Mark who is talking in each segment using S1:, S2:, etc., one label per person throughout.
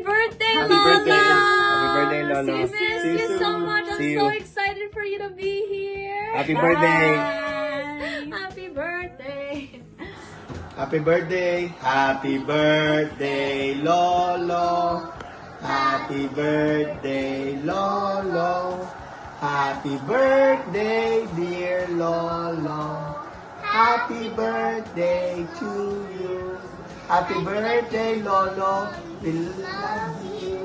S1: birthday,
S2: Happy
S1: Lola!
S2: birthday. Happy birthday, Lolo.
S1: We miss you so much. I'm
S2: See
S1: so
S2: you.
S1: excited for you to be here.
S2: Happy birthday.
S1: Happy birthday.
S2: Happy birthday. Happy birthday, Lolo. Happy birthday, Lolo. Happy birthday, dear Lolo. Happy birthday to you. Happy birthday, Lolo. We love you.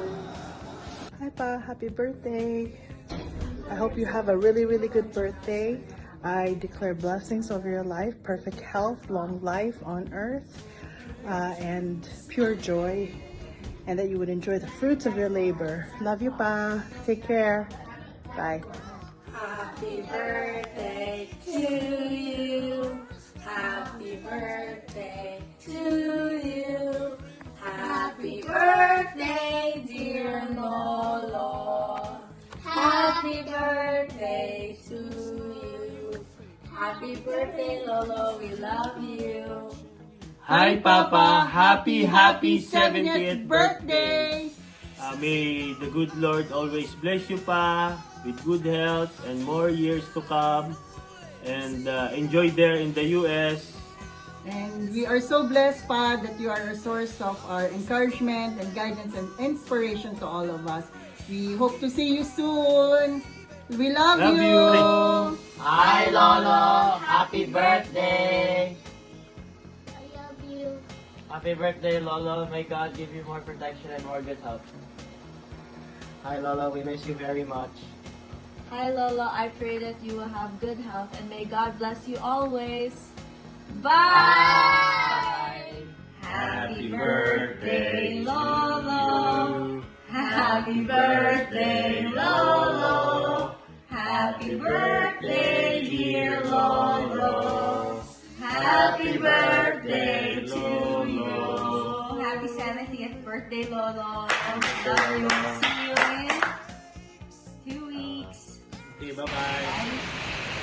S3: Hi Pa, happy birthday. I hope you have a really good birthday. I declare blessings over your life, perfect health, long life on earth, and pure joy, and that you would enjoy the fruits of your labor. Love you Pa. Take care. Bye.
S1: Happy birthday to you. Happy birthday to you. Happy birthday, dear Lolo. Happy birthday to you. Happy birthday, Lolo. We love you.
S4: Hi, Papa. Happy 70th birthday. May the good Lord always bless you, Pa, with good health and more years to come. And enjoy there in the U.S.
S5: And we are so blessed, Pa, that you are a source of our encouragement and guidance and inspiration to all of us. We hope to see you soon. We love,
S4: Love you.
S6: Hi, Lolo. Happy birthday.
S1: I love you.
S6: Happy birthday, Lolo. May God give you more protection and more good health. Hi, Lolo. We miss you very much.
S1: Hi, Lola. I pray that you will have good health and may God bless you always. Bye! Happy birthday, Lolo! Happy birthday, Lolo! Happy birthday, dear Lolo! Happy birthday to you! Happy 70th birthday, Lolo! Love you. See you in 2 weeks.
S4: Okay, bye-bye.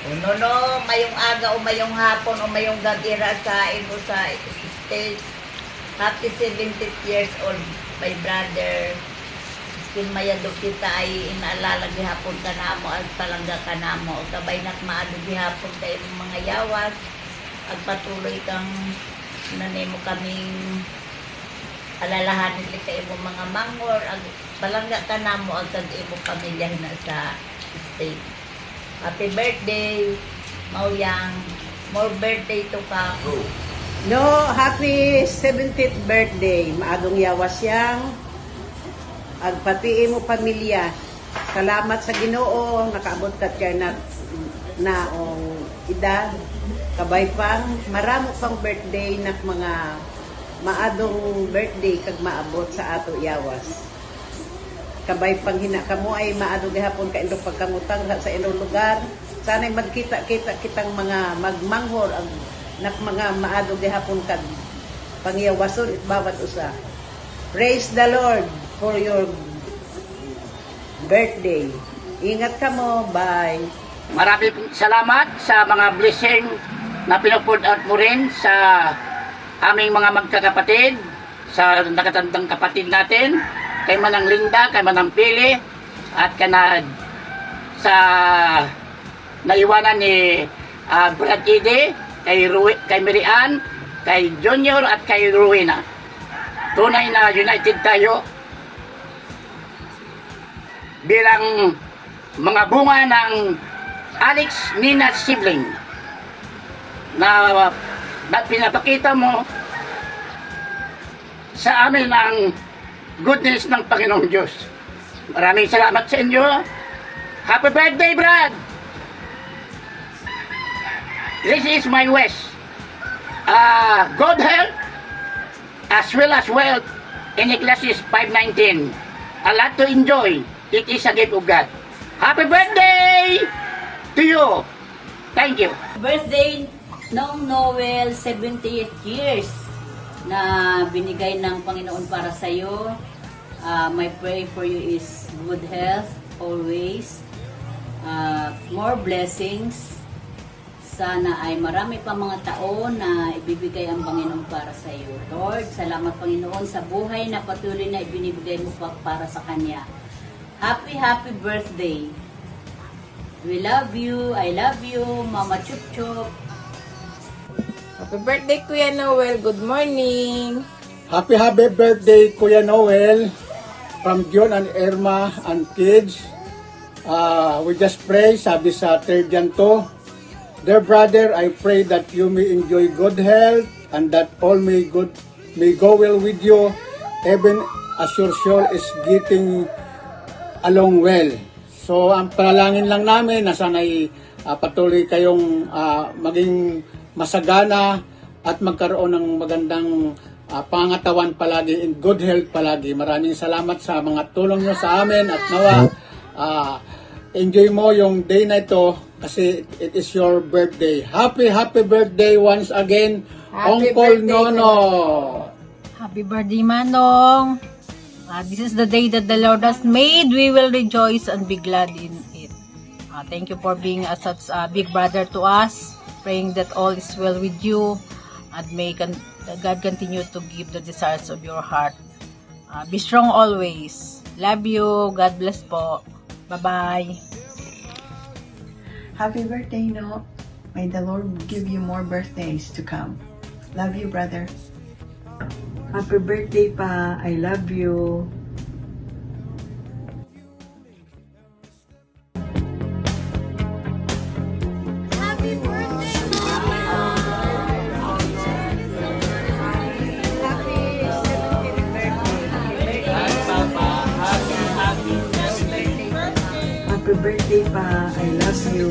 S7: No, mayong aga o mayong hapon o mayong gagira sa imo sa States. Happy 70th years old, my brother. Kung mayadog kita ay inaalala gihapon ka namo at palangga ka namo. Kabay nak maadog gihapon ka imong mga yawas. At patuloy kang nanimo kaming alalahanin ka imong mga mangor. At palangga ka namo at kag imong pamilya na sa States. Happy birthday, Mauyang. More birthday to come.
S8: No, happy 70th birthday. Maadong yawas yang. Agpati mo pamilya. Salamat sa Ginoo. Nakaabot ka tiyan na edad. Kabay pang maramo pang birthday nak mga maadong birthday kag maabot sa ato yawas. Kabay pang hina kamo ay maadong gihapon ka indong pagkangutang sa indong lugar. Sana'y magkita-kita kitang mga magmanghor ang nak mga maadong gihapon kag pangyawason it bawat usa. Praise the Lord for your birthday. Ingat ka mo. Bye.
S9: Maraming salamat sa mga blessing na pinupod out mo rin sa aming mga magkakapatid, sa nakatandang kapatid natin, kay Manang Linda, kay Manang Pili, at sa naiwanan ni Brad Ide, kay Mary Ann, kay Junior at kay Rowena. Tunay na united tayo bilang mga bunga ng Alex Nina sibling na pinapakita mo sa amin ang goodness ng Panginoong Diyos. Maraming salamat sa inyo. Happy birthday, Brad! This is my wish. Good health as well as wealth in Ecclesiastes 5:19. A lot to enjoy. It is a gift of God. Happy birthday to you. Thank you.
S7: Birthday ng Noel, 70th years na binigay ng Panginoon para sa iyo. My prayer for you is good health always, more blessings,
S10: sana ay marami pa mga taon na ibibigay ang Panginoon para sa iyo. Lord, salamat Panginoon sa buhay na patuloy na ibinibigay mo pa para sa Kanya. Happy birthday! We love you, I love you, Mama Chup Chup.
S11: Happy birthday, Kuya Noel. Good morning.
S12: Happy birthday, Kuya Noel, from John and Irma and kids. We just pray, sabi sa 3rd John 2, dear brother, I pray that you may enjoy good health and that all may go well with you, even as your soul is getting along well. So, ang panalangin lang namin na sana'y patuloy kayong maging masagana at magkaroon ng magandang pangatawan palagi, in good health palagi. Maraming salamat sa mga tulong nyo sa amin at nawa enjoy mo yung day na ito kasi it is your birthday. Happy birthday once again, Uncle Nono.
S13: Happy birthday, Manong. This is the day that the Lord has made. We will rejoice and be glad in it. Thank you for being such a big brother to us. Praying that all is well with you and may God continue to give the desires of your heart. Be strong always. Love you. God bless po. Bye-bye.
S3: Happy birthday, No. May the Lord give you more birthdays to come. Love you, brother.
S5: Happy birthday pa. I love you. Happy birthday pa. I love you.